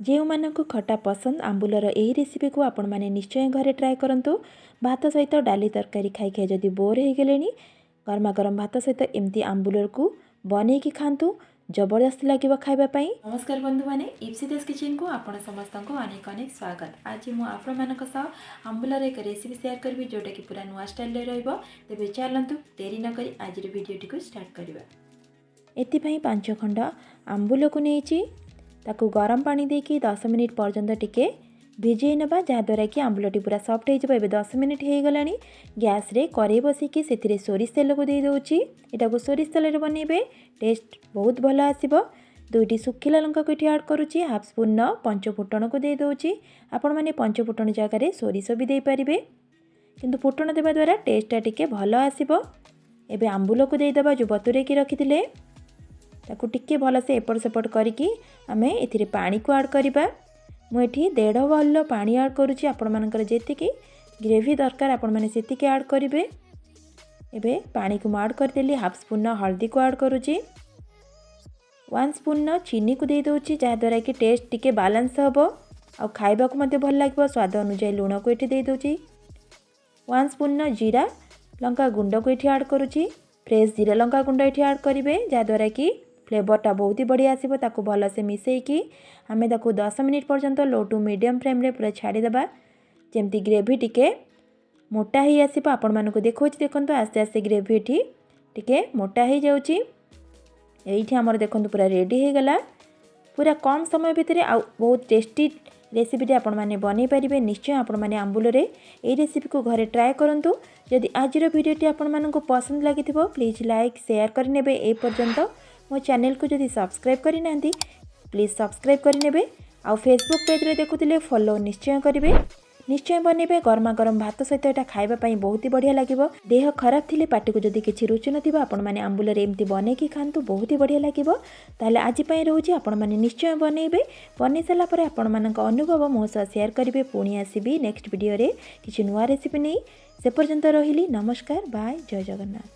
जो मानक खटा पसंद आंबुलर यही रेसिपी को आपण मैंने निश्चय घरे ट्राए करूँ। भात सहित डाली तरकारी खाई खाई जदि बोर हो गले गरमा गरम भात सहित एमती आंबुलर को बनईकि खातु जबरदस्त लगे खावाई। नमस्कार बंधु मैंने इप्सिता किचन को आपण समस्त को अनेक अनेक स्वागत। आज मुझे आंबुलर एक रेसिपी शेयर करी जोटा कि पूरा नुआ स्टाइल तेज चलतु देरी नक आज भिडियोटी को स्टार्ट करवा। एपाई 5 खंड आंबुल को नहीं ताकू गरम पानी देकी 10 मिनिट पर्यंत टिके भिजे नबा जहाँद्वारा कि आंबुलटी पूरा सफ्ट हो। 10 मिनिट हो गला गैस रे कड़े बसिकी से सोरिष तेल को दे दूची। यहाँ सोरिष तेल बनइबे टेस्ट बहुत भल आसीबो। 2टी सुखिला लंका को ऐड करुच्ची। हाफ स्पून पंचफुटण को दे दूची। आपण माने पंचफुटण जगह सोरिष भी दे पारिबे किंतु फुटण देवा द्वारा टेस्टा टिके भल आसीबो। एबे आंबुल को दे दबा जो बतुरेकी रखिथिले ताकू टिके भल से एपट सेपट करिकी आमे एथिरे पानी को ऐड करिबा। मु एठी 1.5 बाउल पानी ऐड करूची। आपण मानकर जेतिकी ग्रेवी दरकार आपण माने सेतिकी ऐड करिवे। एबे पानी को ऐड कर देली। हाफ स्पून हल्दी को ऐड करूची। 1 स्पून चीनी को दे दोची जहाँद्वारा कि टेस्ट टिके बैलेंस हबो आ खाइबा को मते भल लागबो। स्वाद अनुसार लूण को एठी दे दोची। 1 स्पून जीरा लंका गुंड को एठी ऐड करूची। फ्रेश जीरा लंका गुंड एठी ऐड करिवे जहाँद्वारा कि फ्लेवरटा बहुत ही बढ़िया आसीबो। ताकू भल से मिसेकी आमे ताकू 10 मिनिट पर्यंत लो टू मीडियम फ्लेम रे पूरा छाड़ी देबा जेमती ग्रेवी टिके मोटा ही आसीबो। आपण मानको देखौछि देखंतु आस्ते आस्ते ग्रेवी एठी टिके मोटा ही जाउची। एठी हमर देखंतु पूरा रेडी हो गला। पूरा कम समय भितर आ बहुत टेस्टी रेसिपीटी आपण माने बनै परिबे। निश्चय आपण माने आंबुल रे ए रेसिपी को घरे ट्राए करंतु। जदि आजिर वीडियोटी आपण मानको पसंद लागिथिबो प्लीज लाइक शेयर कर नेबे। ए पर्यंत मो चैनल को जदि सब्सक्राइब करि नांती प्लीज सब्सक्राइब कर नेबे। आ फेसबुक पेज रे देखुतिले फॉलो निश्चय करिवे। निश्चय बनेबे गरमा गरम भात सहित एटा खाइबा पई बहुत ही बढ़िया लागिबो। देह खराब थिले पाटी को जदि किछि रुचि नथिबो आपण माने आंबुल रे एमती बनेकी खांतु बहुत ही बढ़िया लागिबो। ताले आज पई रहउची आपण माने निश्चय बनेबे। बनै सला परे आपण मानक अनुभव मो सह शेयर करिवे। पुणी आसीबी नेक्स्ट वीडियो रे किछि नुवा रेसिपी नै। से पर्यंत रहिली नमस्कार बाय जय जगन्नाथ।